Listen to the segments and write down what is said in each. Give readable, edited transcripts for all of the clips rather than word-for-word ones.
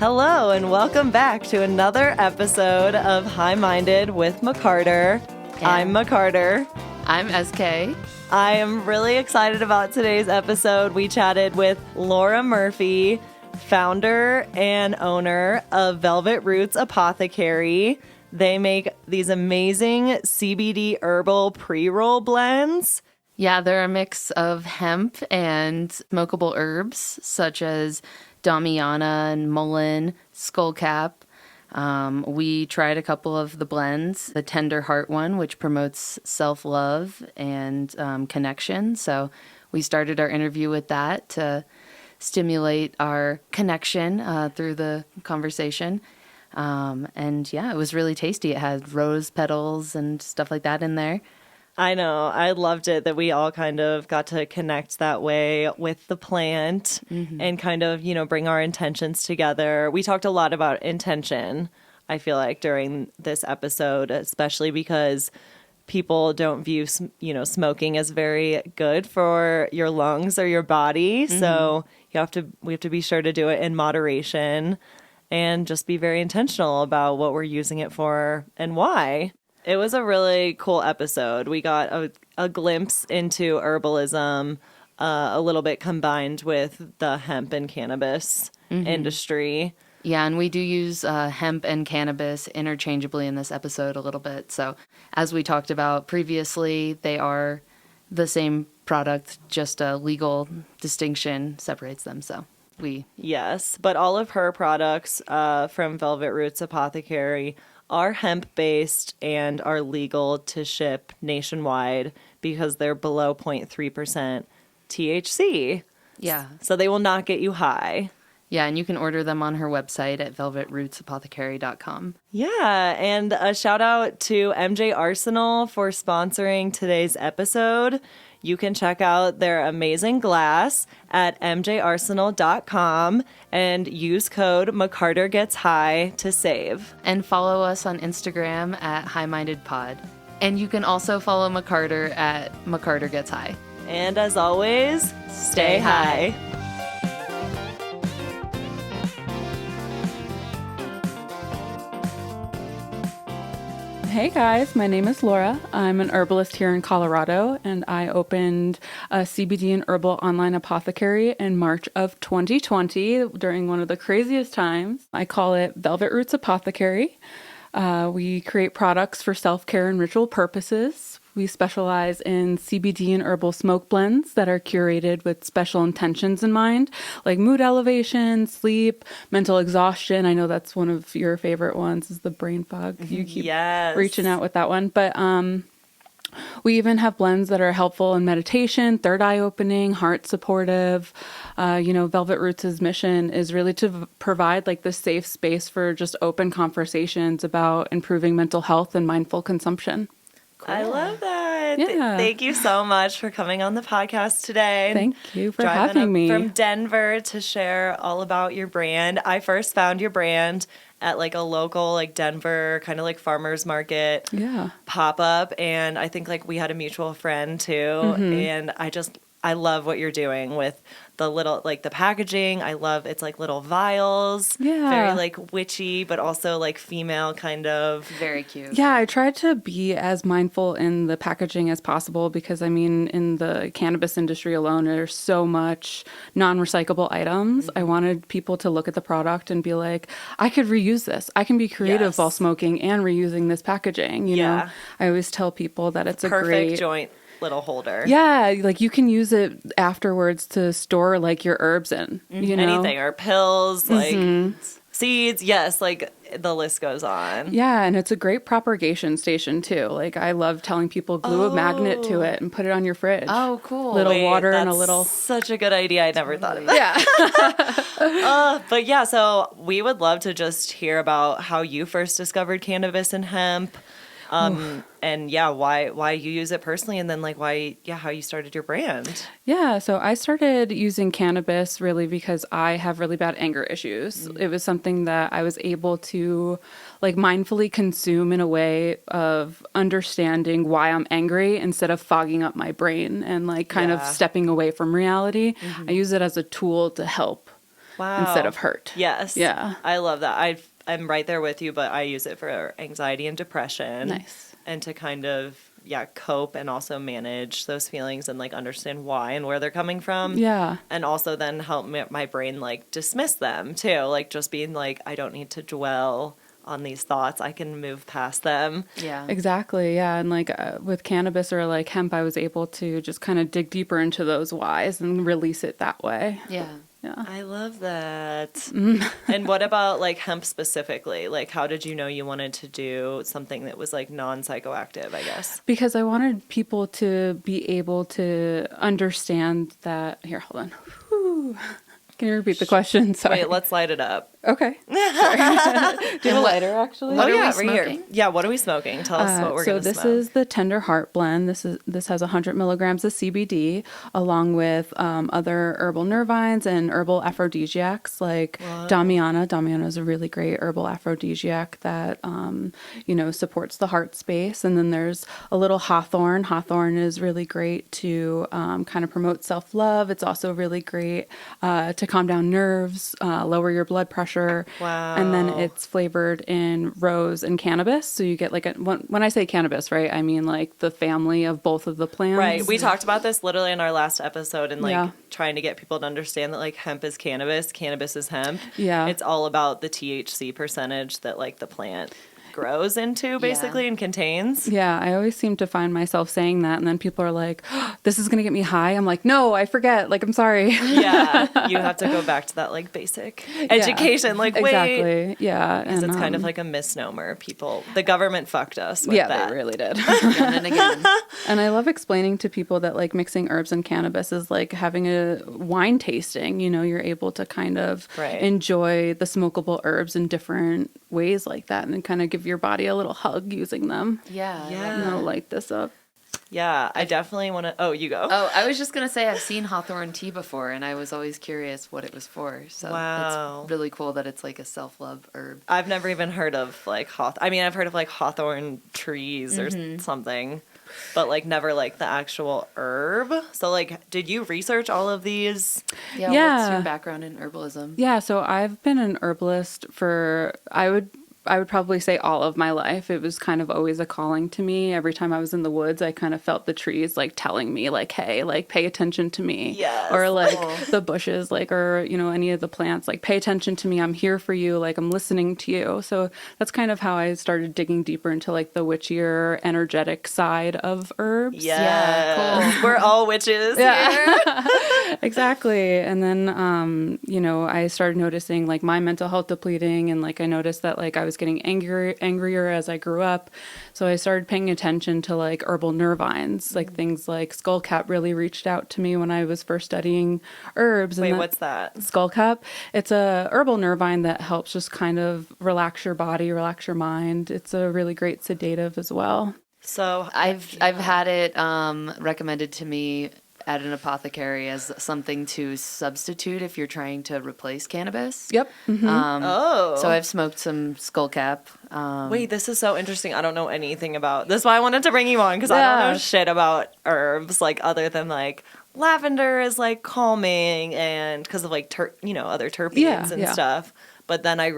Hello, and welcome back to another episode of High Minded with McCarter. I'm McCarter. I'm SK. I am really excited about today's episode. We chatted with Laura Murphy, founder and owner of Velvet Roots Apothecary. They make these amazing CBD herbal pre-roll blends. Yeah, they're a mix of hemp and smokable herbs such as Damiana and mullein, skullcap. We tried a couple of the blends, the Tender Heart one, which promotes self-love and connection. So we started our interview with that to stimulate our connection through the conversation. And yeah, it was really tasty. It had rose petals and stuff like that in there. I know. I loved it that we all kind of got to connect that way with the plant and kind of, bring our intentions together. We talked a lot about intention, I feel like, during this episode, especially because people don't view, smoking as very good for your lungs or your body. So we have to be sure to do it in moderation and just be very intentional about what we're using it for and why. It was a really cool episode. We got a glimpse into herbalism, a little bit combined with the hemp and cannabis industry. Yeah, and we do use hemp and cannabis interchangeably in this episode a little bit. So as we talked about previously, they are the same product, just a legal distinction separates them. So Yes, but all of her products from Velvet Roots Apothecary are hemp-based and are legal to ship nationwide because they're below 0.3% THC. Yeah. So they will not get you high. Yeah, and you can order them on her website at velvetrootsapothecary.com. Yeah, and a shout out to MJ Arsenal for sponsoring today's episode. You can check out their amazing glass at mjarsenal.com and use code McCarterGetsHigh to save. And follow us on Instagram at HighMindedPod. And you can also follow McCarter at McCarterGetsHigh. And as always, stay high. Hey guys, my name is Laura. I'm an herbalist here in Colorado, and I opened a CBD and herbal online apothecary in March of 2020 during one of the craziest times. I call it Velvet Roots Apothecary. We create products for self-care and ritual purposes. We specialize in CBD and herbal smoke blends that are curated with special intentions in mind, like mood elevation, sleep, mental exhaustion. I know that's one of your favorite ones, is the brain fog. You keep reaching out with that one. But we even have blends that are helpful in meditation, third eye opening, heart supportive. Velvet Roots' mission is really to provide like this safe space for just open conversations about improving mental health and mindful consumption. Cool. I love that. Yeah. Thank you so much for coming on the podcast today. Thank you for Driving having up me. from Denver to share all about your brand. I first found your brand at like a local like Denver kind of like farmers market pop-up, and I think like we had a mutual friend too, and I love what you're doing with the little, like the packaging. I love it's like little vials. Yeah. Very like witchy, but also like female kind of. Very cute. Yeah, I tried to be as mindful in the packaging as possible because, I mean, in the cannabis industry alone, there's so much non-recyclable items. I wanted people to look at the product and be like, I could reuse this. I can be creative while smoking and reusing this packaging. You know, I always tell people that it's a perfect joint little holder. Yeah, like you can use it afterwards to store like your herbs in, you know? Anything, or pills, like seeds. Yes, like the list goes on. Yeah, and it's a great propagation station too. Like I love telling people glue a magnet to it and put it on your fridge. Oh, cool. Little water and a little. Such a good idea. I never thought of that. Yeah. But yeah, so we would love to just hear about how you first discovered cannabis and hemp. And yeah, why you use it personally, and then like how you started your brand. Yeah, so I started using cannabis really because I have really bad anger issues. It was something that I was able to like mindfully consume in a way of understanding why I'm angry instead of fogging up my brain and like kind of stepping away from reality. I use it as a tool to help instead of hurt. Yes. Yeah. I love that. I'm right there with you, but I use it for anxiety and depression. Nice. And to kind of, cope and also manage those feelings and like understand why and where they're coming from. Yeah. And also then help my brain like dismiss them too. Like just being like, I don't need to dwell on these thoughts. I can move past them. Yeah. Exactly. Yeah. And like with cannabis or like hemp, I was able to just kind of dig deeper into those whys and release it that way. Yeah. Yeah. I love that. And what about like hemp specifically? Like how did you know you wanted to do something that was like non-psychoactive, I guess? Because I wanted people to be able to understand that. Here, hold on. Whew. Can you repeat the question? Sorry. Wait, let's light it up. Okay. Do you have a lighter, actually? What are we right smoking? here. Yeah, what are we smoking? Tell us what we're going to smoke. So this is the Tender Heart blend. This has 100 milligrams of CBD, along with other herbal nervines and herbal aphrodisiacs like Damiana. Damiana is a really great herbal aphrodisiac that supports the heart space. And then there's a little Hawthorne. Hawthorne is really great to kind of promote self-love. It's also really great to calm down nerves, lower your blood pressure. Wow. And then it's flavored in rose and cannabis. So you get like when I say cannabis, right, I mean like the family of both of the plants. Right. We talked about this literally in our last episode and like trying to get people to understand that like hemp is cannabis is hemp. Yeah. It's all about the THC percentage that like the plant grows into basically and contains. Yeah, I always seem to find myself saying that, and then people are like, oh, this is going to get me high. I'm like, no, I forget. Like, I'm sorry. Yeah, you have to go back to that like basic education. Like, wait. Exactly. Yeah. Because it's kind of like a misnomer. The government fucked us with that. Yeah, they really did. Again and again. And I love explaining to people that like mixing herbs and cannabis is like having a wine tasting. You know, you're able to kind of enjoy the smokable herbs in different ways like that, and then kind of give your body a little hug using them. Yeah. And I'll light this up. Yeah, I definitely want to. Oh, you go. Oh, I was just going to say I've seen Hawthorn Tea before, and I was always curious what it was for. So it's really cool that it's like a self-love herb. I've never even heard of like I've heard of like Hawthorn trees or something, but like never like the actual herb. So like, did you research all of these? Yeah. What's your background in herbalism? Yeah, so I've been an herbalist for, I would probably say all of my life. It was kind of always a calling to me. Every time I was in the woods, I kind of felt the trees like telling me like, hey, like pay attention to me. Yes. Or like the bushes, like, or, any of the plants, like pay attention to me. I'm here for you. Like I'm listening to you. So that's kind of how I started digging deeper into like the witchier, energetic side of herbs. Yeah, cool. We're all witches here. Exactly. And then, I started noticing like my mental health depleting, and like I noticed that like I was getting angrier as I grew up. So I started paying attention to like herbal nervines, like things like Skullcap really reached out to me when I was first studying herbs. Wait, what's that? Skullcap. It's a herbal nervine that helps just kind of relax your body, relax your mind. It's a really great sedative as well. So I've had it recommended to me at an apothecary as something to substitute if you're trying to replace cannabis. Yep. Mm-hmm. So I've smoked some Skullcap. Wait, this is so interesting. I don't know anything about this. Is why I wanted to bring you on, because I don't know shit about herbs, like other than like lavender is like calming, and because of like other terpenes and stuff. But then I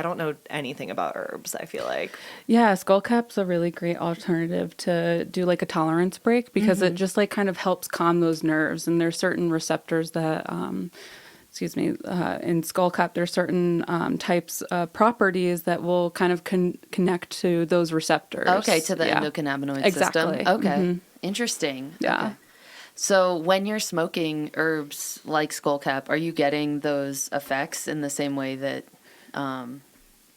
don't know anything about herbs, I feel like. Yeah, Skullcap's a really great alternative to do like a tolerance break, because it just like kind of helps calm those nerves. And there's certain receptors that, in Skullcap, there's certain types of properties that will kind of connect to those receptors. Okay, to the endocannabinoid system. Okay, interesting. Yeah. Okay. So when you're smoking herbs like Skullcap, are you getting those effects in the same way that,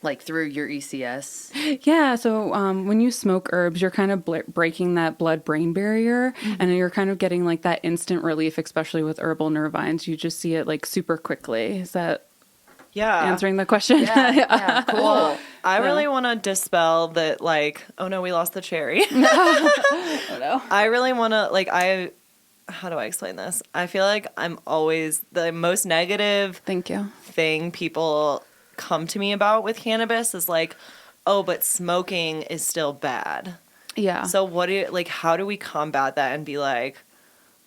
like through your ECS? Yeah. So when you smoke herbs, you're kind of breaking that blood-brain barrier, and you're kind of getting like that instant relief, especially with herbal nervines. You just see it like super quickly. Is that answering the question? Yeah, cool. I really want to dispel that, like, oh no, we lost the cherry. Oh no. I really want to, how do I explain this? I feel like I'm always the most negative thing people come to me about with cannabis is like, oh, but smoking is still bad. Yeah. So how do we combat that and be like,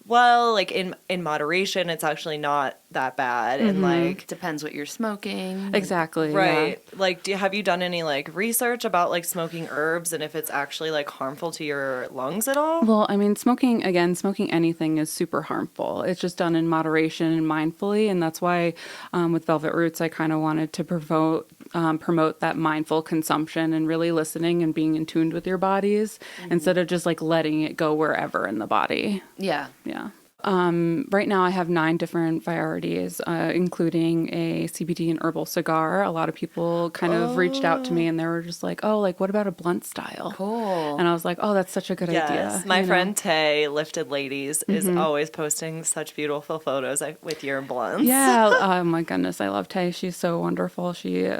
well, like in moderation, it's actually not that bad. And like, Depends what you're smoking. Exactly. right. Like, have you done any like research about like smoking herbs and if it's actually like harmful to your lungs at all? Well, I mean, smoking anything is super harmful. It's just done in moderation and mindfully. And that's why with Velvet Roots, I kind of wanted to promote that mindful consumption and really listening and being in tune with your bodies instead of just like letting it go wherever in the body. Yeah. Yeah. Right now I have 9 different varieties, including a CBD and herbal cigar. A lot of people kind of reached out to me and they were just like, oh, like, what about a blunt style? Cool. And I was like, oh, that's such a good idea. My friend Tay, Lifted Ladies, is always posting such beautiful photos with your blunts. Yeah. Oh my goodness. I love Tay. She's so wonderful. She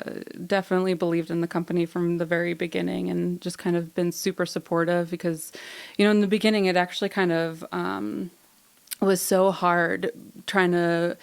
definitely believed in the company from the very beginning and just kind of been super supportive because, in the beginning, it actually kind of, was so hard trying to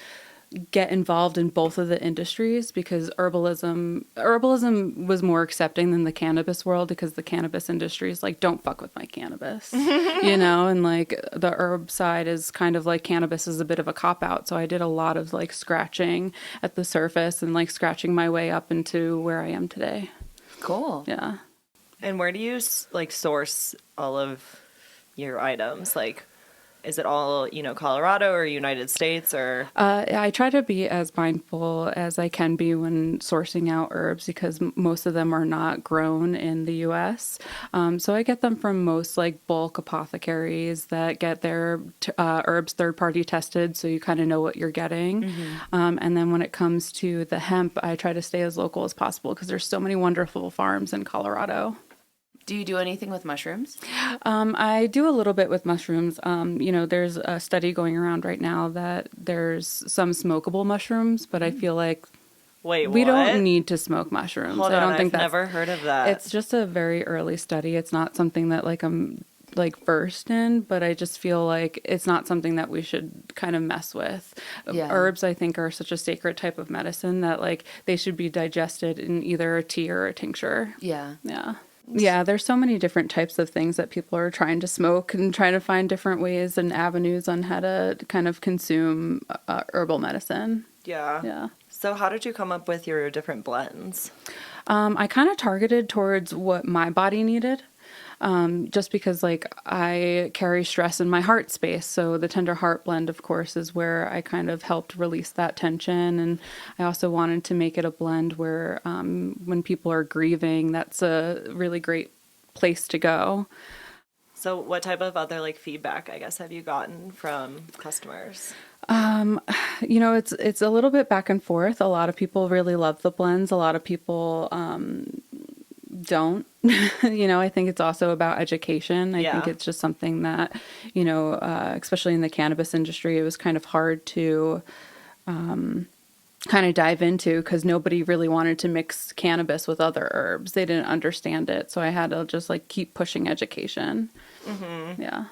get involved in both of the industries because herbalism was more accepting than the cannabis world because the cannabis industry is like, don't fuck with my cannabis, and like the herb side is kind of like cannabis is a bit of a cop out. So I did a lot of like scratching at the surface and like scratching my way up into where I am today. Cool. Yeah. And where do you like source all of your items? Like, is it all, Colorado or United States or? I try to be as mindful as I can be when sourcing out herbs because most of them are not grown in the U.S. So I get them from most like bulk apothecaries that get their herbs third-party tested so you kind of know what you're getting. And then when it comes to the hemp, I try to stay as local as possible because there's so many wonderful farms in Colorado. Do you do anything with mushrooms? I do a little bit with mushrooms. There's a study going around right now that there's some smokable mushrooms, but I feel like we don't need to smoke mushrooms. Hold I on, don't think I've never heard of that. It's just a very early study. It's not something that like I'm like versed in, but I just feel like it's not something that we should kind of mess with. Yeah. Herbs, I think, are such a sacred type of medicine that like they should be digested in either a tea or a tincture. Yeah. Yeah. Yeah, there's so many different types of things that people are trying to smoke and trying to find different ways and avenues on how to kind of consume herbal medicine. Yeah. Yeah. So how did you come up with your different blends? I kind of targeted towards what my body needed. Just because like I carry stress in my heart space. So the Tender Heart blend, of course, is where I kind of helped release that tension. And I also wanted to make it a blend where when people are grieving, that's a really great place to go. So what type of other like feedback, I guess, have you gotten from customers? It's a little bit back and forth. A lot of people really love the blends. A lot of people don't. I think it's also about education. I think it's just something that, especially in the cannabis industry, it was kind of hard to kind of dive into because nobody really wanted to mix cannabis with other herbs. They didn't understand it. So I had to just like keep pushing education. Mm-hmm. Yeah.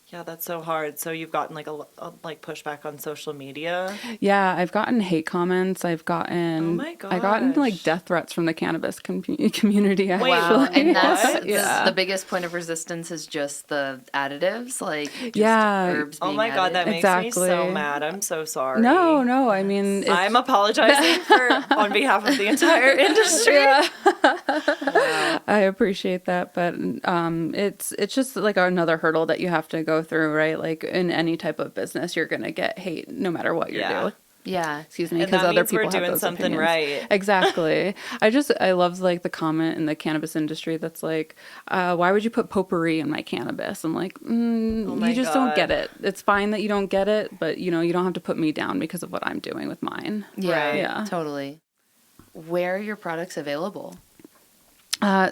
Yeah, that's so hard. So you've gotten like a pushback on social media. Yeah, I've gotten hate comments. I've gotten I gotten like death threats from the cannabis community. Actually. Wow, and that's the biggest point of resistance is just the additives, like just herbs. Oh my god, that makes me so mad. I'm so sorry. No. I mean, I'm apologizing on behalf of the entire industry. Yeah. Wow. I appreciate that, but it's just like another hurdle that you have to go through, right? Like in any type of business, you're gonna get hate no matter what you're doing. Yeah. Excuse me, because other people we're doing have those something opinions. right. Exactly. I love like the comment in the cannabis industry that's like, why would you put potpourri in my cannabis? I'm like, you just don't get it. It's fine that you don't get it, but you don't have to put me down because of what I'm doing with mine. Yeah. Right. Yeah. Totally. Where are your products available?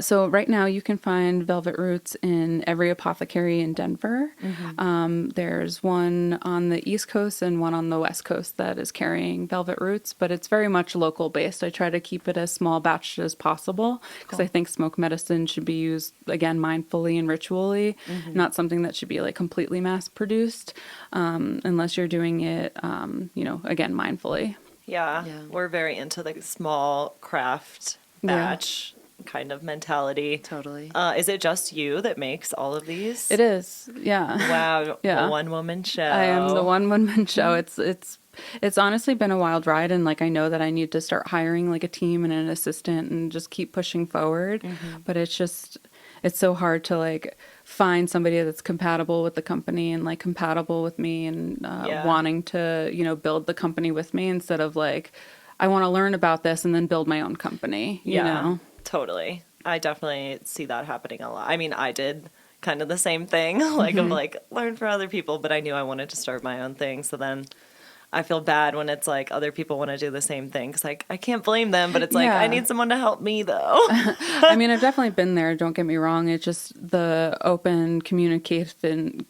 So right now you can find Velvet Roots in every apothecary in Denver. Mm-hmm. There's one on the East Coast and one on the West Coast that is carrying Velvet Roots, but it's very much local based. I try to keep it as small batch as possible because I think smoke medicine should be used, again, mindfully and ritually, not something that should be like completely mass produced unless you're doing it, again, mindfully. Yeah, we're very into the small craft batch. kind of mentality. Totally. Is it just you that makes all of these? It is. Yeah. Wow. Yeah. A one-woman show. I am the one-woman show. It's honestly been a wild ride, and like I know that I need to start hiring like a team and an assistant and just keep pushing forward. But it's so hard to like find somebody that's compatible with the company and like compatible with me and wanting to, build the company with me instead of like, I want to learn about this and then build my own company, you know? Totally. I definitely see that happening a lot. I mean, I did kind of the same thing, like of like learn from other people, but I knew I wanted to start my own thing. So then I feel bad when it's like other people want to do the same thing because like I can't blame them, but it's like I need someone to help me though. I mean, I've definitely been there. Don't get me wrong. It's just the open communication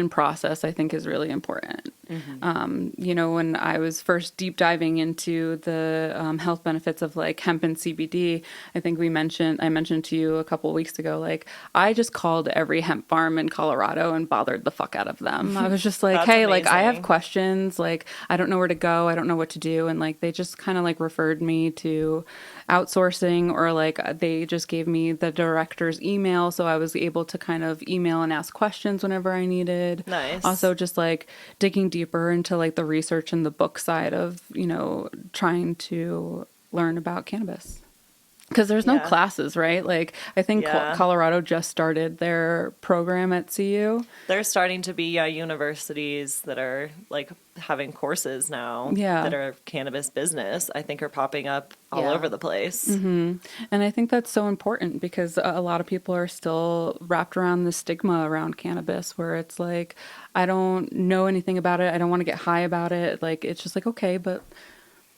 process I think is really important. When I was first deep diving into the health benefits of like hemp and CBD, I think I mentioned to you a couple of weeks ago, like I just called every hemp farm in Colorado and bothered the fuck out of them. I was just like, hey, amazing. like I have questions, like I don't know where to go, I don't know what to do, and like they just kind of like referred me to outsourcing, or like they just gave me the director's email, so I was able to kind of email and ask questions whenever I needed. Nice. Also just like digging deeper into like the research and the book side of, trying to learn about cannabis. Because there's no classes, right? Like, I think Colorado just started their program at CU. There's starting to be universities that are like having courses now that are cannabis business. I think are popping up all over the place. And I think that's so important because a lot of people are still wrapped around the stigma around cannabis, where it's like, I don't know anything about it. I don't want to get high about it. Like, it's just like, okay, but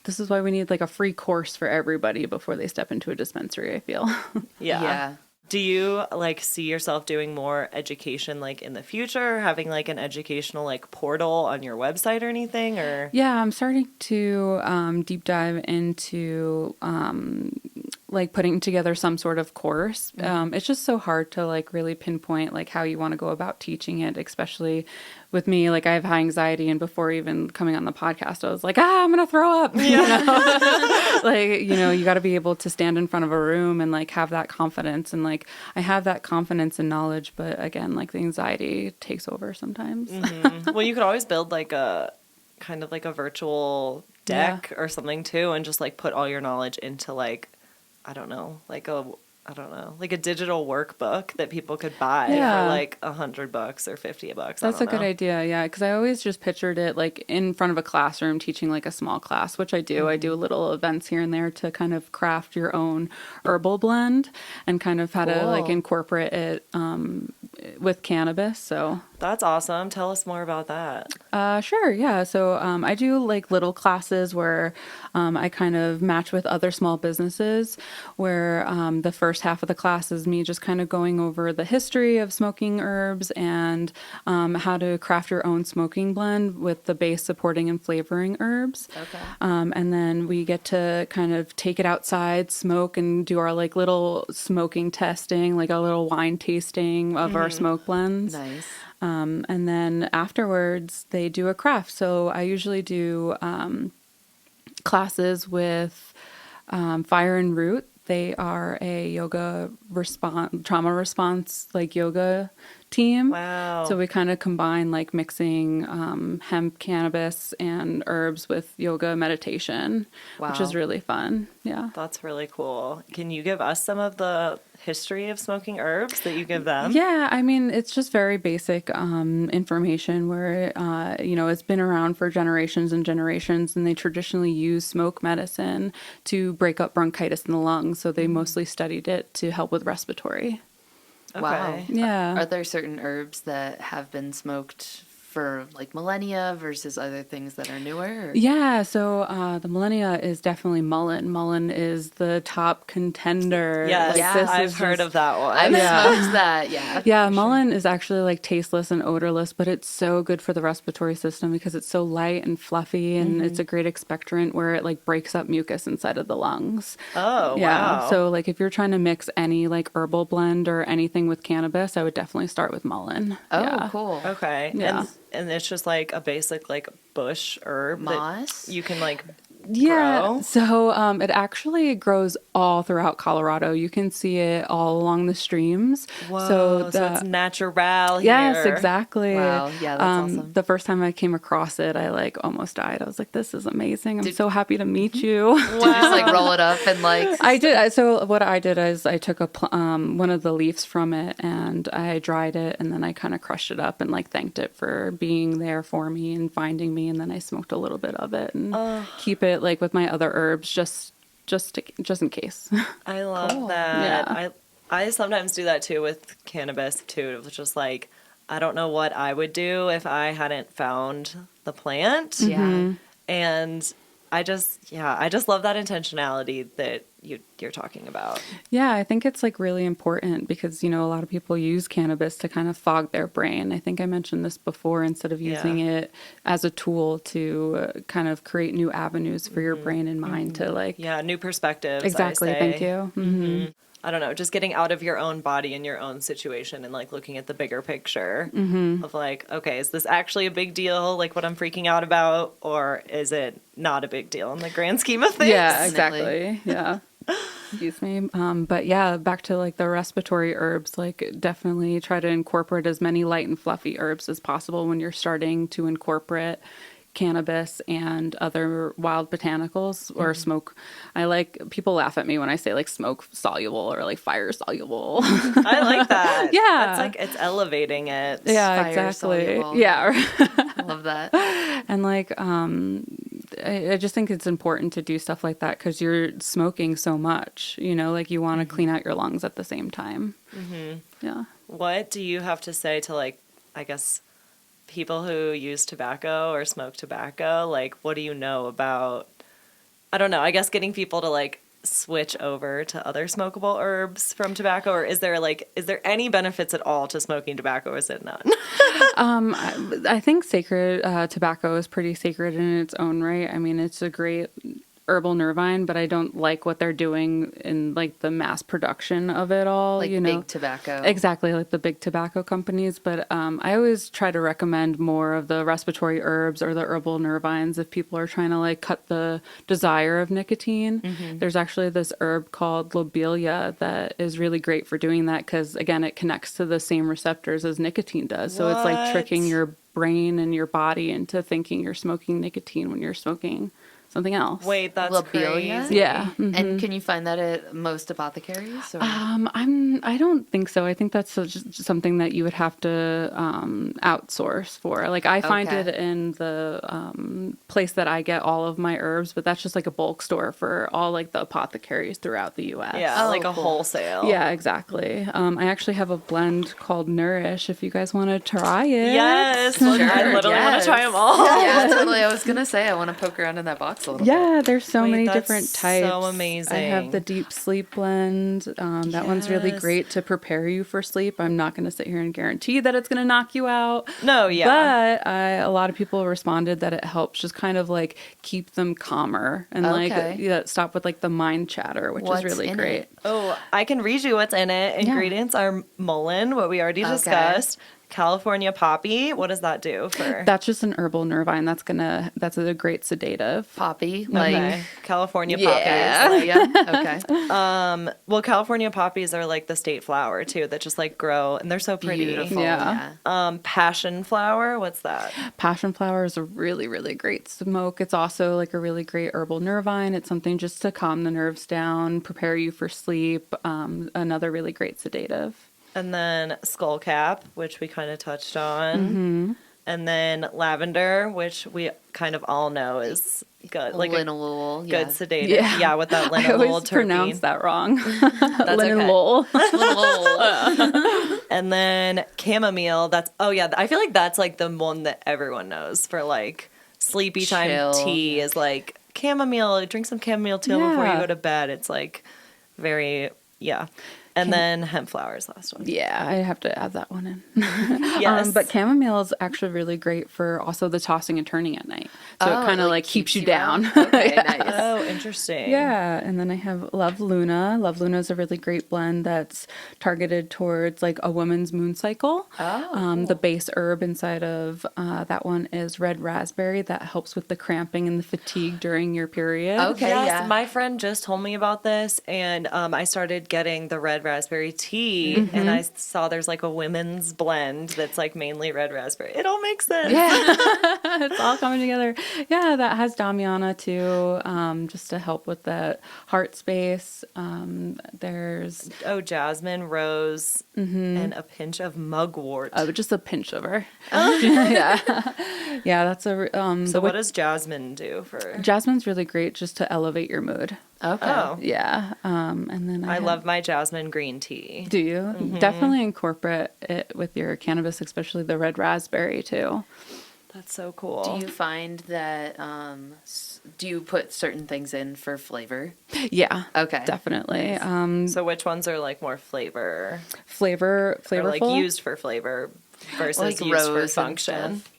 this is why we need like a free course for everybody before they step into a dispensary, I feel. Yeah. Do you like see yourself doing more education like in the future, having like an educational like portal on your website or anything? Or yeah, I'm starting to deep dive into like putting together some sort of course. It's just so hard to like really pinpoint like how you want to go about teaching it, especially with me. Like I have high anxiety, and before even coming on the podcast, I was like, I'm going to throw up. Like, you got to be able to stand in front of a room and like have that confidence. And like, I have that confidence and knowledge, but again, like the anxiety takes over sometimes. Well, you could always build like a kind of like a virtual deck or something too, and just like put all your knowledge into like, like a digital workbook that people could buy for like $100 or $50. That's a good idea. Yeah. Cause I always just pictured it like in front of a classroom teaching like a small class, which I do. I do little events here and there to kind of craft your own herbal blend and kind of how to like incorporate it with cannabis. So that's awesome. Tell us more about that. Sure. Yeah. So I do like little classes where I kind of match with other small businesses where the first half of the class is me just kind of going over the history of smoking herbs and how to craft your own smoking blend with the base supporting and flavoring herbs. Okay. And then we get to kind of take it outside, smoke, and do our like little smoking testing, like a little wine tasting of our smoke blends. Nice. And then afterwards, they do a craft. So I usually do classes with Fire and Root. They are a trauma response, like yoga team. Wow. So we kind of combine like mixing hemp, cannabis, and herbs with yoga meditation, which is really fun. Yeah. That's really cool. Can you give us some of the history of smoking herbs that you give them? Yeah, I mean, it's just very basic information where, it's been around for generations and generations, and they traditionally use smoke medicine to break up bronchitis in the lungs. So they mostly studied it to help with respiratory. Okay. Wow. Yeah. Are there certain herbs that have been smoked for like millennia versus other things that are newer? Or? Yeah, so the millennia is definitely mullein. Mullein is the top contender. Yes, I've heard of that one. I've smoked that, yeah. Yeah, mullein is actually like tasteless and odorless, but it's so good for the respiratory system because it's so light and fluffy, and it's a great expectorant where it like breaks up mucus inside of the lungs. Oh, yeah. wow. So like if you're trying to mix any like herbal blend or anything with cannabis, I would definitely start with mullein. Oh, yeah. cool. Okay. Yeah. And it's just like a basic like bush herb Moss? that you can like grow? So it actually grows all throughout Colorado. You can see it all along the streams. Whoa, so it's natural Yes, here. exactly. Wow, yeah, that's awesome. The first time I came across it, I like almost died. I was like, this is amazing. I'm so happy to meet you. Did you just like roll it up and like? I did. So what I did is I took one of the leaves from it and I dried it, and then I kind of crushed it up and like thanked it for being there for me and finding me, and then I smoked a little bit of it and keep it like with my other herbs just in case. I love Cool. that. Yeah. I sometimes do that too with cannabis too. It's just like, I don't know what I would do if I hadn't found the plant. Yeah. And I just love that intentionality that you're talking about. Yeah, I think it's like really important because, a lot of people use cannabis to kind of fog their brain. I think I mentioned this before, instead of using it as a tool to kind of create new avenues for your brain and mind to like. Yeah, new perspectives. Exactly. I say. Thank you. Mm-hmm. I don't know, just getting out of your own body and your own situation and like looking at the bigger picture of like, okay, is this actually a big deal, like what I'm freaking out about, or is it not a big deal in the grand scheme of things? Yeah, exactly. Yeah. Excuse me. But yeah, back to like the respiratory herbs, like definitely try to incorporate as many light and fluffy herbs as possible when you're starting to incorporate cannabis and other wild botanicals or smoke. People laugh at me when I say like smoke soluble or like fire soluble. I like that. Yeah. That's like, it's elevating it. Yeah, Fire exactly. soluble. Yeah. I love that. And like, I just think it's important to do stuff like that because you're smoking so much, like you want to clean out your lungs at the same time. Yeah. What do you have to say to like, I guess, people who use tobacco or smoke tobacco? Like, what do you know about, I don't know, I guess getting people to like switch over to other smokable herbs from tobacco, or is there any benefits at all to smoking tobacco, or is it none? I think sacred tobacco is pretty sacred in its own right. I mean, it's a great herbal nervine, but I don't like what they're doing in like the mass production of it all. Like big tobacco. Exactly, like the big tobacco companies. But I always try to recommend more of the respiratory herbs or the herbal nervines if people are trying to like cut the desire of nicotine. There's actually this herb called lobelia that is really great for doing that because, again, it connects to the same receptors as nicotine does. So it's like tricking your brain and your body into thinking you're smoking nicotine when you're smoking something else. Wait, that's Lobelia? crazy. Yeah. And can you find that at most apothecaries? Or? I don't think so. I think that's just something that you would have to outsource for. Like I find it in the place that I get all of my herbs, but that's just like a bulk store for all like the apothecaries throughout the U.S. Yeah, like a wholesale. Yeah, exactly. I actually have a blend called Nourish if you guys want to try it. Yes, look, I literally want to try them all. Yeah, totally. I was going to say, I want to poke around in that box a little bit. Yeah, there's so Wait, many that's different types. so amazing. I have the deep sleep blend. That one's really great to prepare you for sleep. I'm not going to sit here and guarantee that it's going to knock you out. No, yeah. But a lot of people responded that it helps just kind of like keep them calmer and stop with like the mind chatter, which is really great. Oh, I can read you what's in it. Ingredients are mullein, what we already discussed. California poppy. What does that do for? That's just an herbal nervine. That's a great sedative. Poppy, like California poppies. poppies. Yeah. Okay. Well, California poppies are like the state flower too, that just like grow and they're so pretty. Beautiful. Yeah. Passion flower. What's that? Passion flower is a really, really great smoke. It's also like a really great herbal nervine. It's something just to calm the nerves down, prepare you for sleep. Another really great sedative. And then skullcap, which we kind of touched on. And then lavender, which we kind of all know is good. Like linalool. a good sedative. Yeah, with that linalool I always terpene. pronounce that wrong. That's linalool. Linalool. And then chamomile. I feel like that's like the one that everyone knows for like sleepy time tea is like chamomile. Drink some chamomile tea before you go to bed. It's like very, And then hemp flowers, last one. Yeah, I have to add that one in. Yes. But chamomile is actually really great for also the tossing and turning at night. So it kind of like keeps you down. Okay, nice. Oh, interesting. Yeah, and then I have Love Luna. Love Luna is a really great blend that's targeted towards like a woman's moon cycle. Oh, The base herb inside of that one is red raspberry that helps with the cramping and the fatigue during your period. Okay, Yes, yeah. my friend just told me about this, and I started getting the red raspberry tea, and I saw there's like a women's blend that's like mainly red raspberry. It all makes sense. Yeah. It's all coming together. Yeah, that has Damiana too, just to help with that heart space. There's Jasmine, rose, and a pinch of mugwort. just a pinch of her. Yeah, yeah. That's a So what does jasmine do for? Jasmine's really great just to elevate your mood. Okay. Oh, Yeah, and then I love my jasmine green tea. Do you definitely incorporate it with your cannabis, especially the red raspberry too? That's so cool. Do you find that, do you put certain things in for flavor? Yeah, Okay. definitely. So which ones are like more Flavorful, or like used for flavor versus Like used for rose and function? stuff.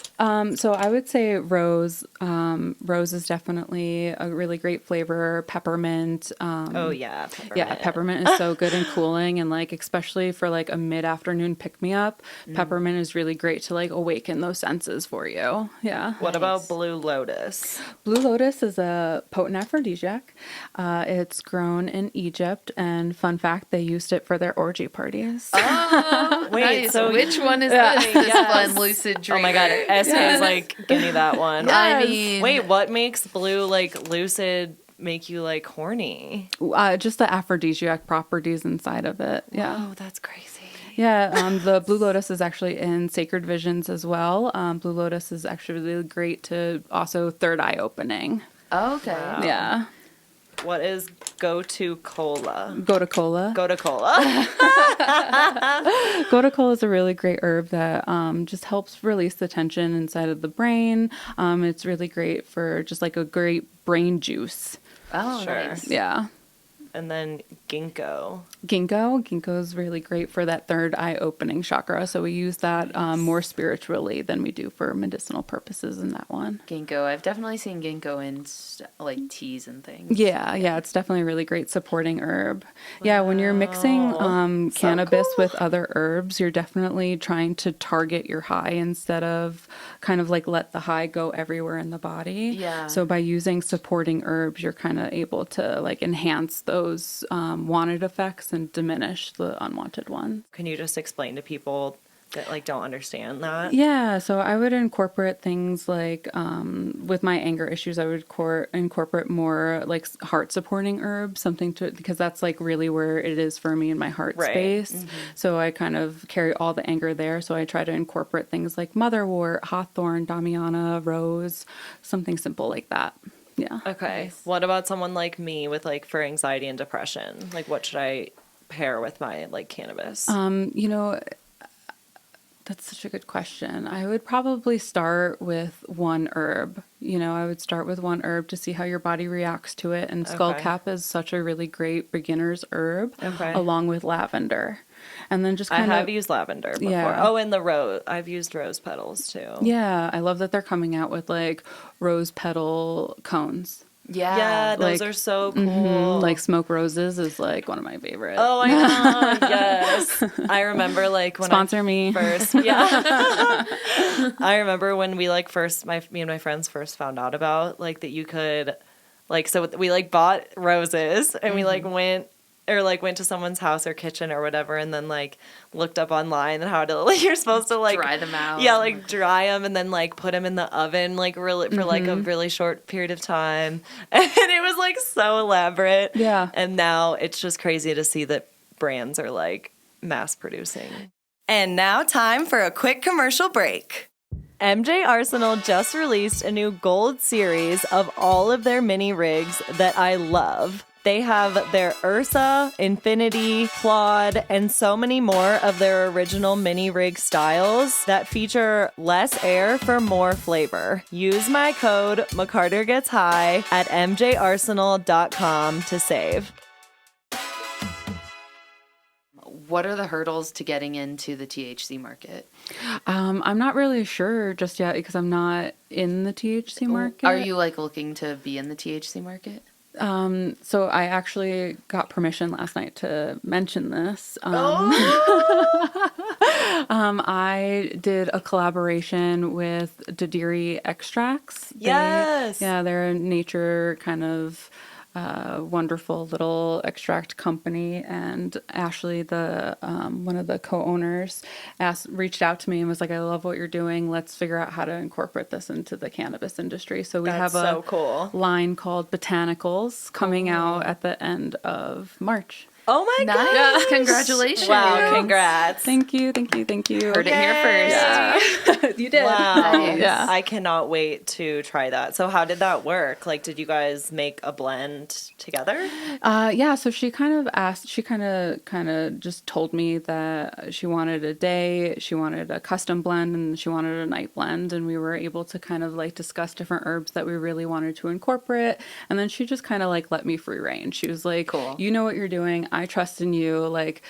So I would say rose. Rose is definitely a really great flavor. Peppermint. Oh yeah, peppermint. Yeah, peppermint is so good and cooling, and like especially for like a mid-afternoon pick-me-up, peppermint is really great to like awaken those senses for you. Yeah. What about blue lotus? Blue Lotus is a potent aphrodisiac. It's grown in Egypt, and fun fact, they used it for their orgy parties. Oh, Wait, nice. so which one is this? This Yes. blend, Lucid Dreamer. Oh my god, Esme was like, give me that one. I mean, Wait, what makes blue like lucid make you like horny? Just the aphrodisiac properties inside of it. Yeah. Oh, that's crazy. Yeah, the Blue Lotus is actually in Sacred Visions as well. Blue Lotus is actually really great to also third eye opening. Okay. Wow. Yeah. What is Goto Cola? Goto Cola. Goto Cola. Goto Cola is a really great herb that just helps release the tension inside of the brain. It's really great for just like a great brain juice. Oh, Sure. nice. Yeah. And then ginkgo. Ginkgo is really great for that third eye opening chakra. So we use that more spiritually than we do for medicinal purposes in that one. Ginkgo. I've definitely seen ginkgo in like teas and things. Yeah, it's definitely a really great supporting herb. Yeah, when you're mixing cannabis with other herbs, you're definitely trying to target your high instead of kind of like let the high go everywhere in the body. Yeah. So by using supporting herbs, you're kind of able to like enhance those wanted effects and diminish the unwanted ones. Can you just explain to people that like don't understand that? Yeah, so I would incorporate things like with my anger issues, I would incorporate more like heart supporting herbs, something to because that's like really where it is for me in my heart Right. space. So I kind of carry all the anger there. So I try to incorporate things like motherwort, hawthorn, damiana, rose, something simple like that. Yeah. Okay. What about someone like me with like for anxiety and depression? Like what should I pair with my like cannabis? That's such a good question. I would probably start with one herb. I would start with one herb to see how your body reacts to it. And Skullcap is such a really great beginner's herb, along with lavender. And then just I kind of have used lavender before. Yeah. Oh, and the rose. I've used rose petals too. Yeah, I love that they're coming out with like rose petal cones. Yeah, those like- are so cool. Like Smoke Roses is like one of my favorites. Oh, I know. Yes. I remember like when Sponsor me. first. Yeah. I remember when we like first, me and my friends first found out about like that you could like, so we like bought roses and we like went to someone's house or kitchen or whatever and then like looked up online and how to like you're supposed to like Dry them out. Yeah, like dry them and then like put them in the oven like really for like a really short period of time. And it was like so elaborate. Yeah. And now it's just crazy to see that brands are like mass producing. And now time for a quick commercial break. MJ Arsenal just released a new gold series of all of their mini rigs that I love. They have their Ursa, Infinity, Claude, and so many more of their original mini rig styles that feature less air for more flavor. Use my code McCarterGetsHigh at mjarsenal.com to save. what are the hurdles to getting into the THC market? I'm not really sure just yet because I'm not in the THC market. Are you like looking to be in the THC market? So I actually got permission last night to mention this. I did a collaboration with Dadiri Extracts. Yes. They're a nature kind of wonderful little extract company, and Ashley, the one of the co-owners, reached out to me and was like, "I love what you're doing. Let's figure out how to incorporate this into the cannabis industry." So we have a cool line called Botanicals coming out at the end of March. Oh my Nice. gosh. Congratulations. Wow, congrats. Thank you. Heard it here first. You did. Wow. Nice. Yeah. I cannot wait to try that. So how did that work? Like, did you guys make a blend together? So she kind of just told me that she wanted a day, she wanted a custom blend, and she wanted a night blend. And we were able to kind of like discuss different herbs that we really wanted to incorporate. And then she just kind of like let me free rein. She was like, cool. You know what you're doing. I trust in you. Like,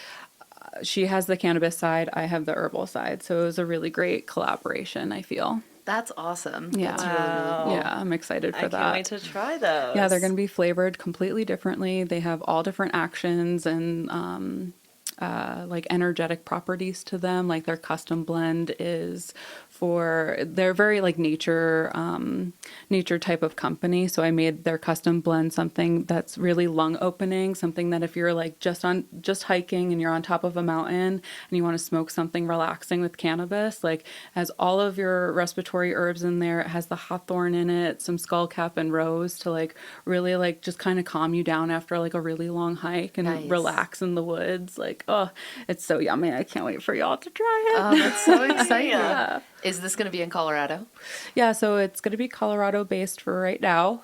she has the cannabis side, I have the herbal side. So it was a really great collaboration, I feel. That's awesome. Yeah. That's really, really cool. Yeah, I'm excited for that. I can't wait to try those. Yeah, they're going to be flavored completely differently. They have all different actions and like energetic properties to them. Like their custom blend is they're very like nature type of company. So I made their custom blend something that's really lung opening, something that if you're like just hiking and you're on top of a mountain and you want to smoke something relaxing with cannabis, like has all of your respiratory herbs in there. It has the hawthorn in it, some skullcap and rose to like really like just kind of calm you down after like a really long hike and relax in the woods. Like, oh, it's so yummy. I can't wait for y'all to try it. Oh, that's so exciting. Yeah. Is this going to be in Colorado? Yeah, so it's going to be Colorado based for right now.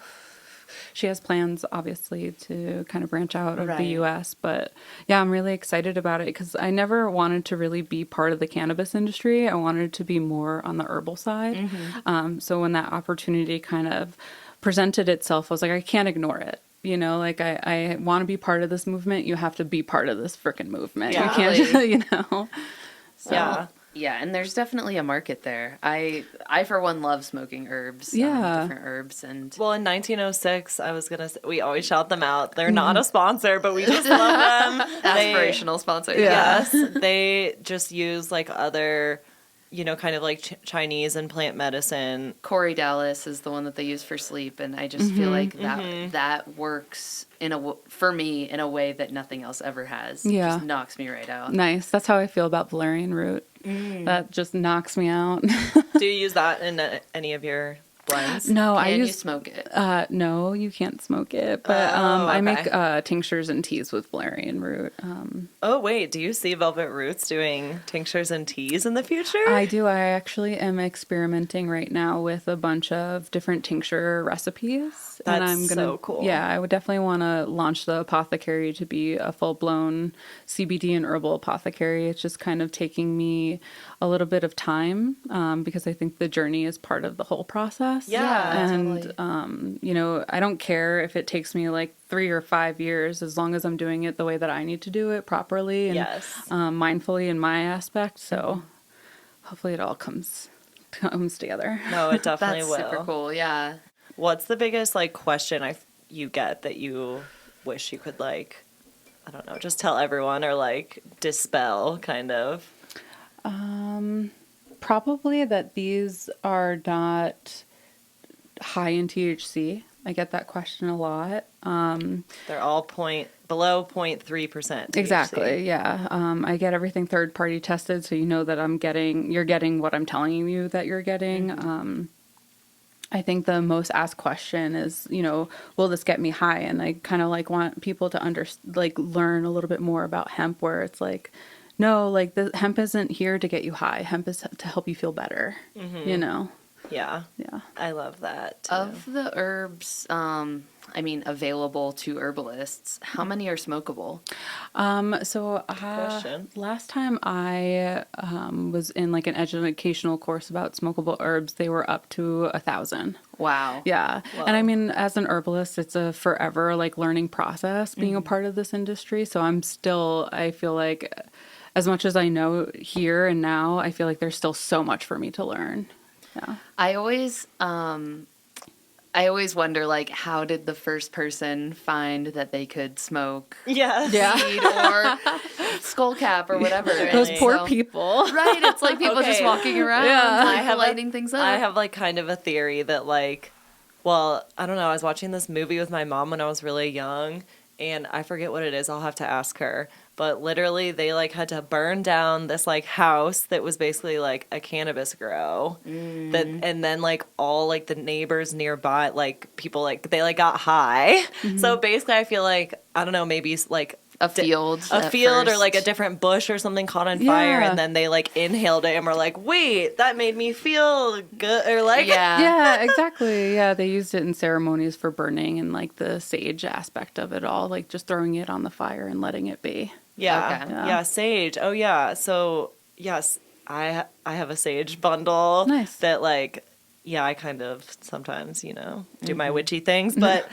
She has plans, obviously, to kind of branch out of the U.S. But yeah, I'm really excited about it because I never wanted to really be part of the cannabis industry. I wanted to be more on the herbal side. Mm-hmm. So when that opportunity kind of presented itself, I was like, I can't ignore it. You know, like I want to be part of this movement. You have to be part of this freaking movement. Yeah. You can't just, you know. So. Yeah. Yeah, and there's definitely a market there. I for one love smoking herbs. Yeah. Different herbs and Well, in 1906, I was gonna say, we always shout them out. They're not a sponsor, but we just love them. aspirational sponsor. Yes, they just use like other, kind of like Chinese and plant medicine. Corey Dallas is the one that they use for sleep, and I just feel like that works for me in a way that nothing else ever has. Yeah. It just knocks me right out. Nice. That's how I feel about valerian root. That just knocks me out. Do you use that in any of your blends? No, Can you smoke it? No, you can't smoke it. But I make tinctures and teas with valerian root. Oh, wait. Do you see Velvet Roots doing tinctures and teas in the future? I do. I actually am experimenting right now with a bunch of different tincture recipes. That's and I'm gonna, so cool. Yeah, I would definitely want to launch the Apothecary to be a full-blown CBD and herbal apothecary. It's just kind of taking me a little bit of time because I think the journey is part of the whole process. Yeah, And, I don't care if it takes me like 3 or 5 years as long as I'm doing it the way that I need to do it properly and mindfully in my aspect. So hopefully it all comes together. No, it definitely That's will. super cool. Yeah. What's the biggest question you get that you wish you could I don't know, just tell everyone or dispel kind of? Probably that these are not high in THC. I get that question a lot. They're all below 0.3% THC. Exactly. Yeah. I get everything third party tested, so you know that you're getting what I'm telling you that you're getting. Mm-hmm. I think the most asked question is, will this get me high? And I kind of want people to learn a little bit more about hemp, where it's no, the hemp isn't here to get you high. Hemp is to help you feel better. Mm-hmm. Yeah. Yeah. I love that too. Of the herbs, available to herbalists, how many are smokable? Question. Last time I was in an educational course about smokable herbs, they were up to 1,000. Wow. Yeah. Whoa. And as an herbalist, it's a forever learning process being a part of this industry. So I feel as much as I know here and now, I feel like there's still so much for me to learn. Yeah. I always wonder, like, how did the first person find that they could smoke Yeah. weed or skullcap or whatever? Those Really? poor people. Right, it's like people just Okay. walking around, like, lighting things up. I have like kind of a theory that like, well, I don't know. I was watching this movie with my mom when I was really young, and I forget what it is. I'll have to ask her. But literally, they like had to burn down this like house that was basically like a cannabis grow. That, and then like all like the neighbors nearby, like people like they like got high. So basically, I feel like I don't know, maybe like a field or like a different bush or something caught on fire, Yeah. and then they like inhaled it and were like, wait, that made me feel good, or like Yeah, exactly. Yeah, they used it in ceremonies for burning and like the sage aspect of it all, like just throwing it on the fire and letting it be. Yeah. Okay. Yeah, sage. Oh yeah. So yes, I have a sage bundle. Nice. That like, yeah, I kind of sometimes, do my witchy things, but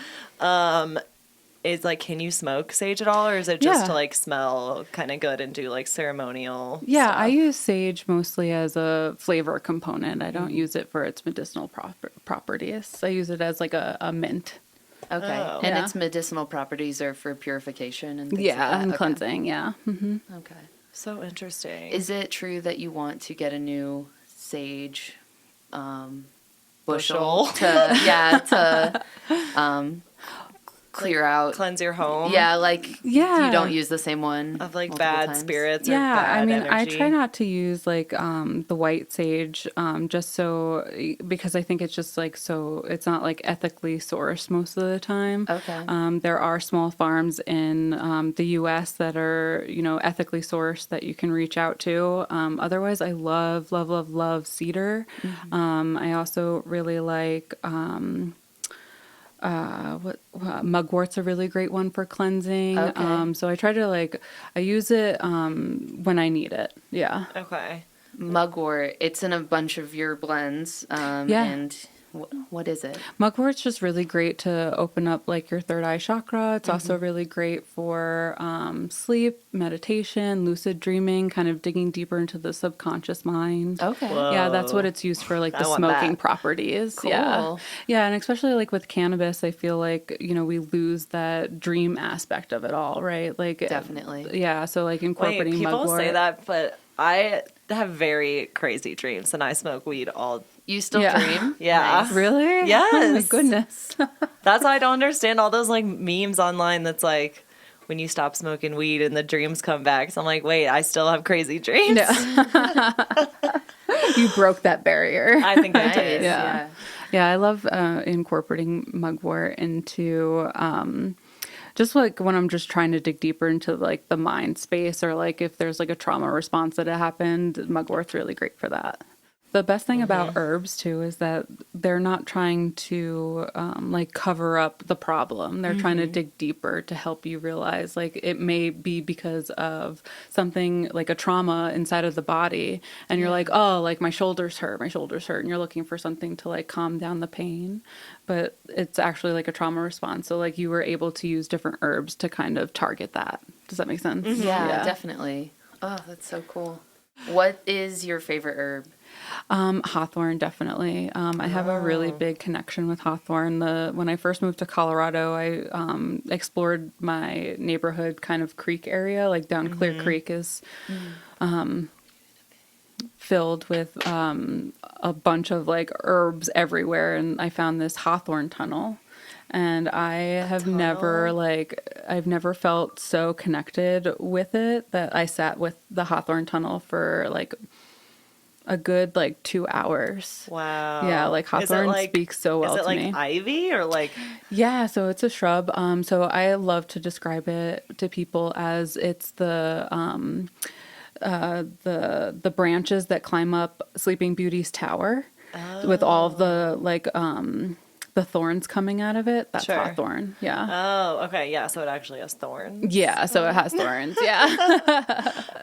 it's like, can you smoke sage at all, or is it just Yeah. to like smell kind of good and do like ceremonial Yeah, stuff? I use sage mostly as a flavor component. I don't use it for its medicinal properties. I use it as like a mint. Okay. Oh. And Yeah. its medicinal properties are for purification and things Yeah, like that? and Okay. cleansing. Yeah. Hmm. Okay. So interesting. Is it true that you want to get a new sage bushel Bushel. to clear out? Cleanse your home? Yeah, like Yeah. you don't use the same one Of like multiple bad times? spirits or Yeah, bad I mean, I energy? try not to use like the white sage, just so because I think it's just like so it's not like ethically sourced most of the time. Okay. There are small farms in the U.S. that are ethically sourced that you can reach out to. Otherwise, I love cedar. I also really like. Mugwort's a really great one for cleansing. Okay. So I try to I use it when I need it. Yeah. Okay. Mugwort, it's in a bunch of your blends. Yeah. And what is it? Mugwort's just really great to open up like your third eye chakra. It's also really great for sleep, meditation, lucid dreaming, kind of digging deeper into the subconscious mind. Okay. Whoa. Yeah, that's what it's used for, like the I want smoking that. properties. Cool. Yeah, and especially like with cannabis, I feel like we lose that dream aspect of it all, right? Like Definitely. Yeah, so like Wait, incorporating people mugwort. say that, but I have very crazy dreams, and I smoke weed all. You still Yeah. dream? Yeah. Nice. Really? Yes. Oh my goodness. That's why I don't understand all those like memes online. That's like when you stop smoking weed and the dreams come back. So I'm like, wait, I still have crazy dreams. You broke that barrier. I think I Nice. did. Yeah. Yeah, I love incorporating mugwort into just like when I'm just trying to dig deeper into like the mind space, or like if there's like a trauma response that happened, mugwort's really great for that. The best thing about herbs too is that they're not trying to like cover up the problem. They're trying to dig deeper to help you realize like it may be because of something like a trauma inside of the body, and you're like, oh, like my shoulders hurt, and you're looking for something to like calm down the pain, but it's actually like a trauma response. So like you were able to use different herbs to kind of target that. Does that make sense? Yeah, definitely. Oh, that's so cool. What is your favorite herb? Hawthorne, definitely. I have a really big connection with Hawthorne. When I first moved to Colorado, I explored my neighborhood kind of creek area, like down Clear Creek is filled with a bunch of like herbs everywhere, and I found this Hawthorne tunnel. And I have I've never felt so connected with it that I sat with the Hawthorne tunnel for like a good like 2 hours. Wow. Yeah, like Hawthorne speaks so well to me. Is it like ivy or like? Yeah, so it's a shrub. So I love to describe it to people as it's the branches that climb up Sleeping Beauty's tower with all of the like the thorns coming out of it. That's Sure. Hawthorne. Yeah. Oh, okay. Yeah. So it actually has thorns. Yeah, so it has thorns. Yeah.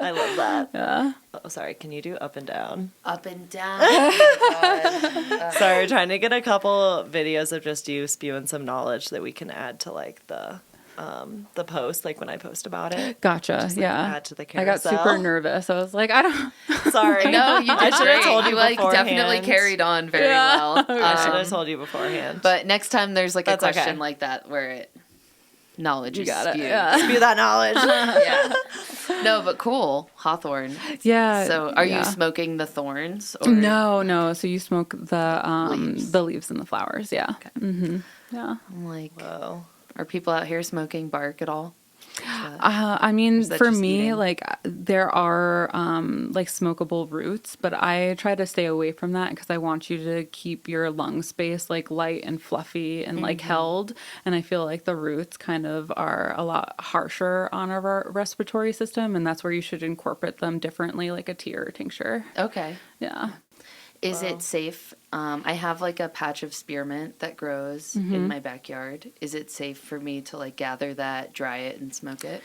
I love that. Yeah. Oh, sorry. Can you do up and down? Up and down. Oh my God. Sorry, trying to get a couple videos of just you spewing some knowledge that we can add to like the the post, like when I post about it. Gotcha. Just, like, add to the I got carousel. super nervous. I was like, I don't. Sorry. No, you I did should have great. told you like beforehand. definitely carried on very well. I should have told you beforehand. But next time there's like That's a question okay. like that where knowledge You is got it. spewed. Yeah. Spew that knowledge. Yeah. No, but cool. Hawthorne. Yeah. So are you yeah. smoking the thorns? Or? No. So you smoke the Leaves. the leaves and the flowers. Yeah. Okay. Mm-hmm. Yeah. I'm like, Whoa. are people out here smoking bark at all? I mean, is that for just me, eating? like there are like smokable roots, but I try to stay away from that because I want you to keep your lung space like light and fluffy and like held. And I feel like the roots kind of are a lot harsher on our respiratory system, and that's where you should incorporate them differently, like a tea or a tincture. Okay. Yeah. Is it safe? I have like a patch of spearmint that grows in my backyard. Is it safe for me to like gather that, dry it, and smoke it?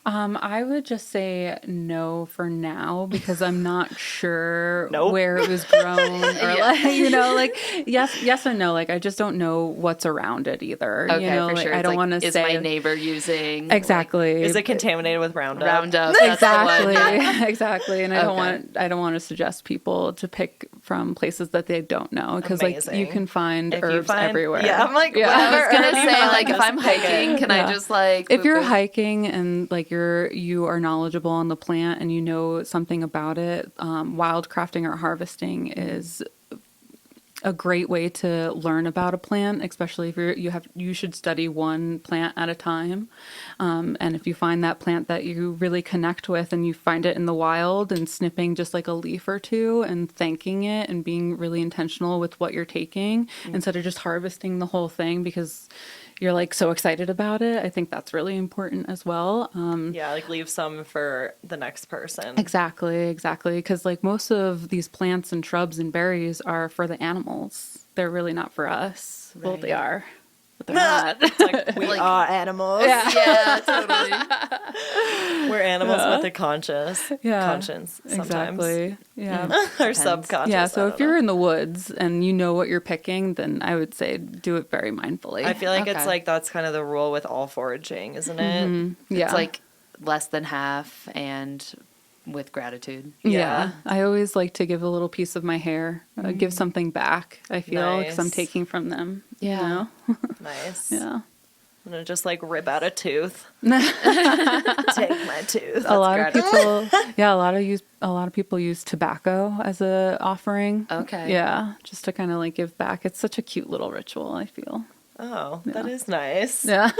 I would just say no for now because I'm not sure Nope. where it was grown or like, like yes and no. Like I just don't know what's around it either. Okay, for like, sure. I It's don't like, want to is say my neighbor using exactly. Is it contaminated with Roundup? Roundup? That's the one. Exactly, exactly. And I Okay. don't want to suggest people to pick from places that they don't know because like you Amazing. can find If you herbs find- everywhere. Yeah, I'm like, Yeah. I was gonna wherever say, you like, find, if I'm just pick it. hiking, can I Yeah. just like If you're boop, boop? hiking and like you are knowledgeable on the plant and you know something about it, wildcrafting or harvesting is a great way to learn about a plant, especially if you should study one plant at a time. And if you find that plant that you really connect with and you find it in the wild and snipping just like a leaf or two and thanking it and being really intentional with what you're taking instead of just harvesting the whole thing because you're like so excited about it. I think that's really important as well. Yeah, like leave some for the next person. Exactly. Because like most of these plants and shrubs and berries are for the animals. They're really not for us. Well, they are, but they're not. It's like, we Like- are animals. Yeah, totally. We're animals with a conscience. Yeah, Conscience sometimes. Exactly. Yeah. Or subconscious. Yeah. I So if don't you're know. in the woods and you know what you're picking, then I would say do it very mindfully. I feel like it's Okay. like that's kind of the rule with all foraging, isn't it? Yeah. It's like less than half and with gratitude. Yeah. I always like to give a little piece of my hair, give something back. I feel because I'm Nice. taking from them. Yeah. You know? Nice. Yeah. I'm gonna just like rip out a tooth. Take my tooth. A lot of gratitude. people, yeah, a lot of people use tobacco as a offering. Okay. Yeah, just to kind of like give back. It's such a cute little ritual, I feel. Oh, that is nice. Yeah.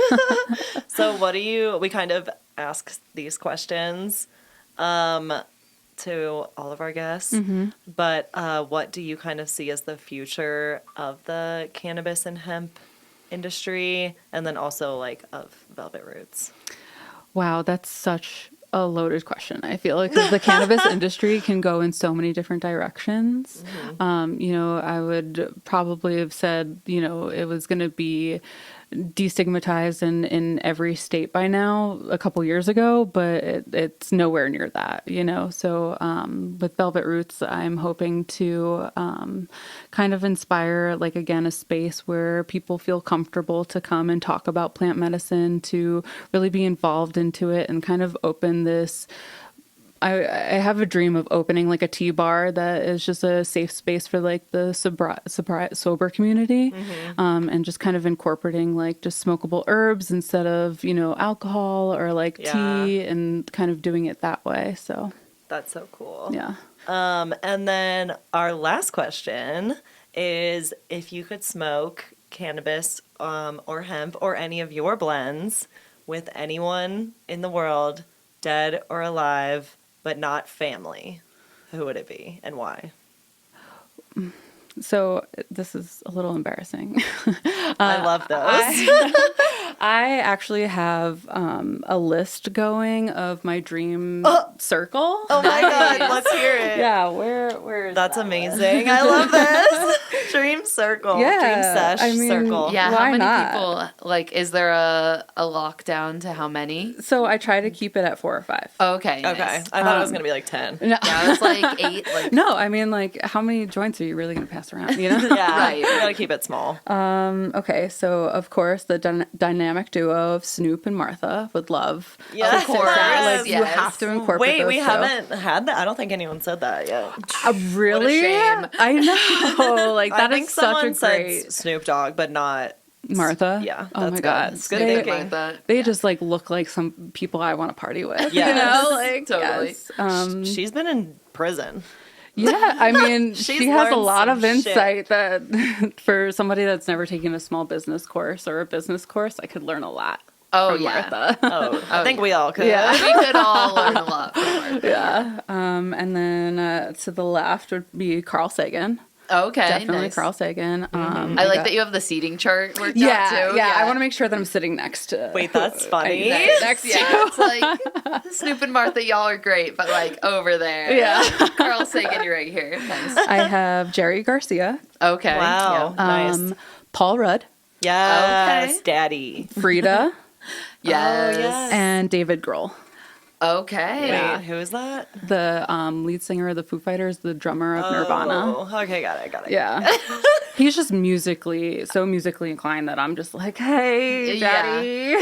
So we kind of ask these questions to all of our guests, but what do you kind of see as the future of the cannabis and hemp industry, and then also like of Velvet Roots? Wow, that's such a loaded question. I feel like 'cause the cannabis industry can go in so many different directions. I would probably have said, it was going to be destigmatized in every state by now a couple years ago, but it's nowhere near that, So with Velvet Roots, I'm hoping to kind of inspire, like, again, a space where people feel comfortable to come and talk about plant medicine, to really be involved into it and kind of open this. I have a dream of opening like a tea bar that is just a safe space for like the sober community, and just kind of incorporating like just smokable herbs instead of, alcohol or like tea, and kind of doing it that way. So That's so cool. yeah. And then our last question is, if you could smoke cannabis or hemp or any of your blends with anyone in the world, dead or alive, but not family, who would it be and why? So this is a little embarrassing. I love those. I actually have a list going of my dream circle. Oh my God, let's hear it. Yeah, where is That's that? amazing. I love this. Dream dream circle. Yeah, Dream sesh I mean, circle. Yeah, Why how many not? people, like, is there a lockdown to how many? So I try to keep it at 4 or 5. Okay. Okay. Nice. I thought it was going to be like 10. No. Yeah, it was like 8. Like, No, I mean, like, how many joints are you really going to pass around, you know? Yeah. Right. You got to keep it small. Okay, so, of course, the dynamic duo of Snoop and Martha would love. Yes, of course. Like, you Yes. have to incorporate Wait, those we two. haven't had that. I don't think anyone said that yet. Really? shame. I know. Like, I that think is such a someone said great... Snoop Dogg, but not Martha? Yeah, Oh that's my good. God. It's good They- thinking. like that. They just, like, look like some people I want to party with. Yes. You know? Like, Totally. yes. She's been in prison. Yeah, I mean, She's she has a learned lot some of insight that for somebody that's never taken a small business course or a business course, I could learn a lot Oh, from yeah. Martha. Oh, I think we all could. Yeah. We could all learn a lot from Martha. Yeah. And then to the left would be Carl Sagan. Okay. Definitely Nice. Carl Sagan. I like that you have the seating chart worked Yeah, out too. yeah. I want to make sure that I'm sitting next to. Wait, that's funny. Next Yeah, it's like Snoop and Martha, y'all are great, but like over there. Yeah. Carl Sagan, you're right here. Nice. I have Jerry Garcia, Okay. Wow. Nice. Paul Rudd, Yes, Okay. Daddy. Frida, Yes. Oh, yes. and David Grohl. Okay. Wait, who is that? The lead singer of the Foo Fighters, the drummer of Nirvana. Oh, okay, got it. Yeah. He's just so musically inclined that I'm just like, hey, Yeah. daddy.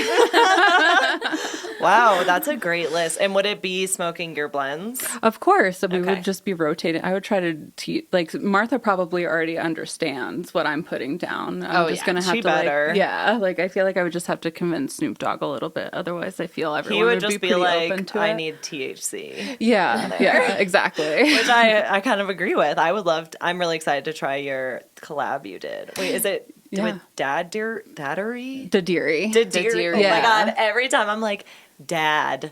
Wow, that's a great list. And would it be smoking your blends? Of course. So we Okay. would just be rotating. I would try to teach, like, Martha probably already understands what I'm putting down. I'm Oh, just yeah. going to have She to, better. like, yeah, like, I feel like I would just have to convince Snoop Dogg a little bit. Otherwise, I feel everyone He would be just be pretty like, open to I it. need THC. Yeah, yeah, exactly. Which I kind of agree with. I would love I'm really excited to try your collab you did. Wait, is it Yeah. with Daddery? Dadiri. Daddery. Oh Yeah. my god, every time I'm like, Daddery.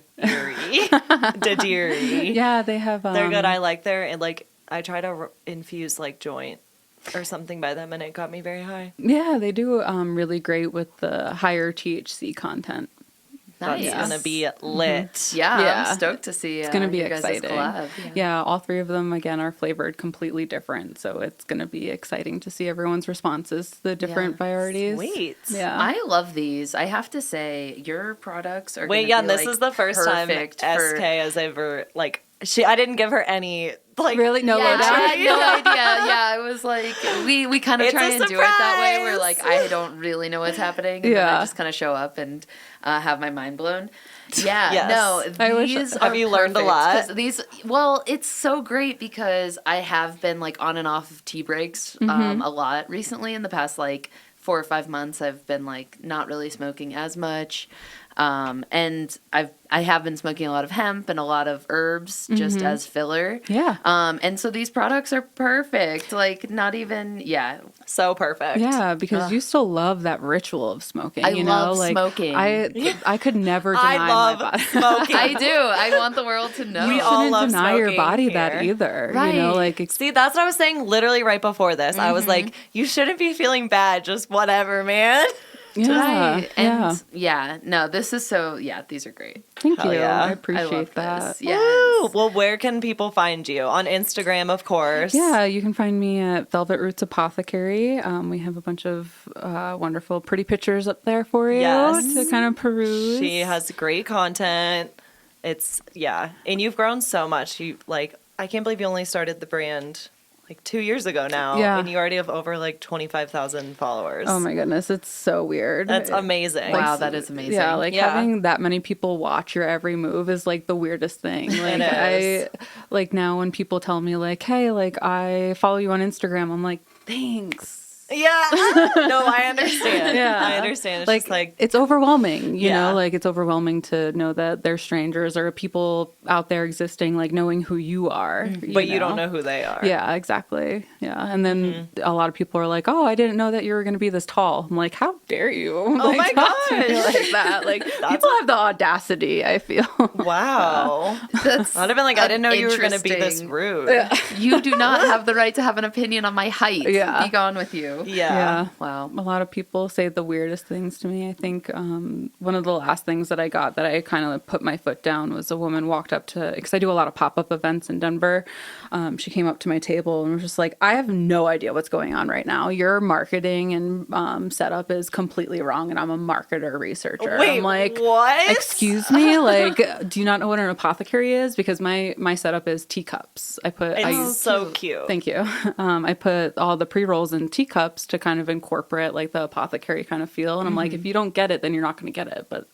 Daddery. Yeah, they have. They're good. I like their, and like, I try to infuse like joint or something by them, and it got me very high. Yeah, they do really great with the higher THC content. Nice. That's gonna be lit. Yeah, Yeah. I'm stoked to see. It's going to be your guys' exciting. collab. Yeah, all three of them, again, are flavored completely different. So it's going to be exciting to see everyone's responses to the different varieties. Sweet. Yeah. I love these. I have to say, your products are. Wait, gonna yeah, be, this like, is the first time perfect SK has ever like. I didn't give her any like. Really? No Yeah, lowdown? I had no idea. Yeah, it was like we kind of It's try a and do it that way. We're surprise! like, I don't really know what's happening. And then Yeah. I just kind of show up and have my mind blown. Yeah, Yes. no, I wish- these Have are you learned a perfect, lot? 'cause these, well, it's so great because I have been like on and off of tea breaks a lot recently. In the past like 4 or 5 months, I've been like not really smoking as much. And I have been smoking a lot of hemp and a lot of herbs just as filler. Yeah. And so these products are perfect. Like not even, yeah. So perfect. Yeah, because you still love that ritual of smoking. I you know? love like, smoking. I could never deny I my love body. smoking. I do. I want the world to know. We You all shouldn't love deny your smoking body here. that either. Right. You know, like See, that's what I was saying literally right before this. I was like, you shouldn't be feeling bad, just whatever, man. yeah, Right. yeah. And yeah, no, this is so, yeah, these are great. Thank Hell you. yeah. I I appreciate love that. this. Yes. Woo! Well, where can people find you? On Instagram, of course. Yeah, you can find me at Velvet Roots Apothecary. We have a bunch of wonderful, pretty pictures up there for you Yes. to kind of peruse. She has great content. It's, yeah. And you've grown so much. I can't believe you only started the brand like 2 years ago now. Yeah. And you already have over like 25,000 followers. Oh my goodness, it's so weird. That's amazing. Wow, that is amazing. Yeah, like Yeah. having that many people watch your every move is like the weirdest thing. Like is. I like now when people tell me like, "Hey, like I follow you on Instagram." I'm like, "Thanks." Yeah. No, I understand. Yeah. I understand. It's just like, it's overwhelming, you Yeah. know, like it's overwhelming to know that there's strangers or people out there existing, like knowing who you are. but you don't know who they are. Yeah, exactly. Yeah. And then a lot of people are like, "Oh, I didn't know that you were going to be this tall." I'm like, "How dare you?" Oh Like, my talk to me gosh. like that. Like people have the audacity, I feel. Wow. That's I'd have been like, I didn't know you were going to be this interesting. rude. You do not have the right to have an opinion on my height. Yeah. Be gone with you. true. Yeah. Wow. A lot of people say the weirdest things to me. I think one of the last things that I got that I kind of put my foot down was a woman walked up to, because I do a lot of pop-up events in Denver. She came up to my table and was just like, I have no idea what's going on right now. Your marketing and setup is completely wrong, and I'm a marketer researcher. Wait, I'm like, what? excuse me? Like, do you not know what an apothecary is? Because my setup is teacups. I use So cute. Thank you. I put all the pre-rolls in teacups to kind of incorporate like the apothecary kind of feel. And I'm like, if you don't get it, then you're not going to get it. But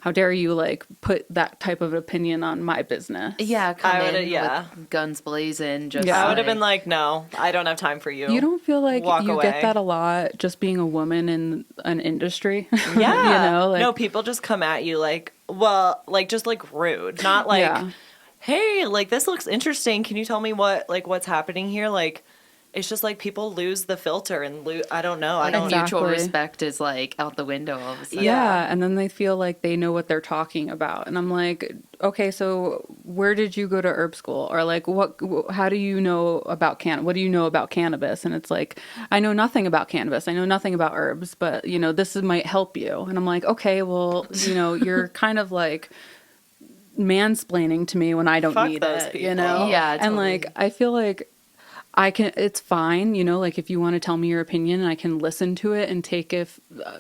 how dare you like put that type of opinion on my business? Yeah, come I would've- in yeah. with guns blazing. Just Yeah. I would have been like, no, I don't have time for you. You don't feel like Walk you away. get that a lot just being a woman in an industry? Yeah. You know, like, no, people just come at you like, well, like just like rude, not like, Yeah. hey, like this looks interesting. Can you tell me what's happening here? Like, it's just like people lose the filter and I don't know. I And don't. Exactly. mutual respect is like out the window all of a sudden. Yeah, and then they feel like they know what they're talking about, and I'm like, okay, so where did you go to herb school, or like how do you know about what do you know about cannabis? And it's like, I know nothing about cannabis, I know nothing about herbs, but you know this might help you. And I'm like, okay, well, you know, you're kind of like mansplaining to me when I don't Fuck need those it, people. you know? Yeah, and like I feel like it's fine, you know, like if you want to tell me your opinion, I can listen to it and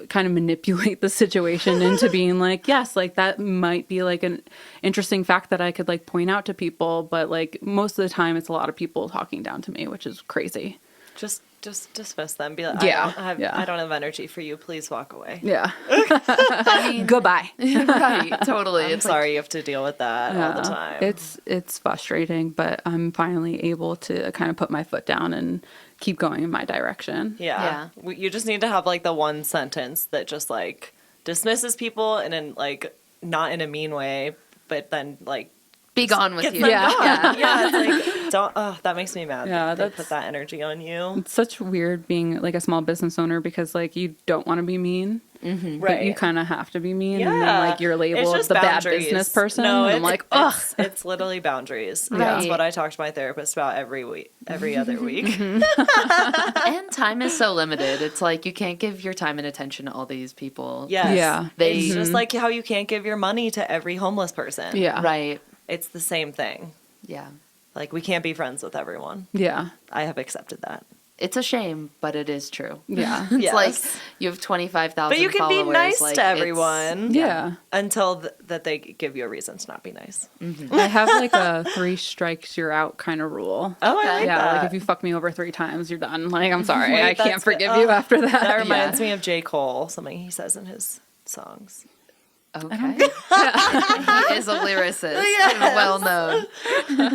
kind of manipulate the situation into being like, yes, like that might be like an interesting fact that I could like point out to people. But like most of the time it's a lot of people talking down to me, which is crazy. Just dismiss them. Be like, Yeah, I don't have energy for you. Please walk away. Yeah. I mean, Goodbye. right, totally. I'm It's like, sorry you have to deal with that all the time. It's frustrating, but I'm finally able to kind of put my foot down and keep going in my direction. Yeah. You just need to have like the one sentence that just like dismisses people and in like not in a mean way, but then like be gone with gets you. them Yeah. gone. Yeah. It's like that makes me mad. Yeah, that they that's- put that energy on you. It's such weird being like a small business owner because like you don't want to be mean, but you kind of have to be mean, and then like you're It's labeled just the bad boundaries. business person. No, and I'm like, ugh. it's literally boundaries. Right. That's what I talk to my therapist about every other week. And time is so limited. It's like you can't give your time and attention to all these people. Yes. Yeah. It's just like how you can't give your money to every homeless person. Yeah. Right. It's the same thing. Yeah. Like, we can't be friends with everyone. Yeah. I have accepted that. It's a shame, but it is true. Yeah. It's Yes. like you have 25,000 But you can followers. be nice like, to it's- everyone. Yeah. Until that they give you a reason to not be nice. I have like a 3 strikes you're out kind of rule. Oh, I like yeah, that. like if you fuck me over 3 times, you're done. Like, I'm sorry, Wait, I can't that's forgive good. you after that. That reminds me of J. Cole, something he says in his songs. Okay. He is a lyricist. And well known.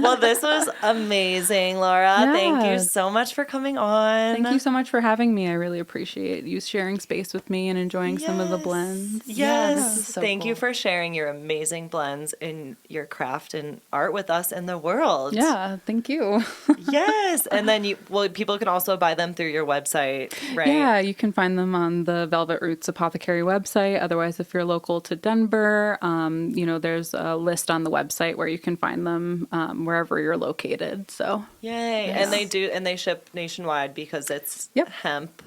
Well, this was amazing, Laura. Thank you Yeah. so much for coming on. Thank you so much for having me. I really appreciate you sharing space with me and enjoying some of the blends. Yes. so Thank you cool. for sharing your amazing blends in your craft and art with us in the world. Yeah, thank you. Yes. And then people can also buy them through your website, right? Yeah, you can find them on the Velvet Roots Apothecary website. Otherwise, if you're local to Denver, there's a list on the website where you can find them wherever you're located. So Yay. Yes. And they ship nationwide because it's Yep. hemp,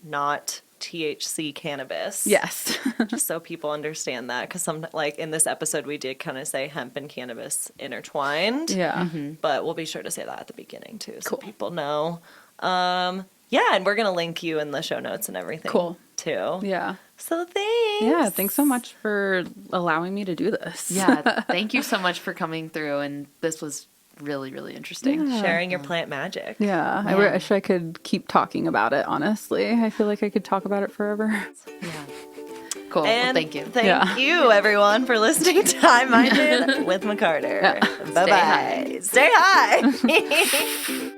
not THC cannabis. yes, Just so people understand that, because like in this episode we did kind of say hemp and cannabis intertwined. yeah, But we'll be sure to say that at the beginning too, so Cool. people know. Yeah, and we're gonna link you in the show notes and everything. Cool. Too. yeah, So thanks. yeah. Thanks so much for allowing me to do this. Yeah. Thank you so much for coming through. And this was really, really interesting. Yeah. Sharing your plant magic. Yeah, I Yeah. wish I could keep talking about it, honestly. I feel like I could talk about it forever. Yeah. Cool. And well, thank you. Thank Yeah. you, everyone, for listening to High Minded with McCarter. Yeah. Bye bye. Stay high.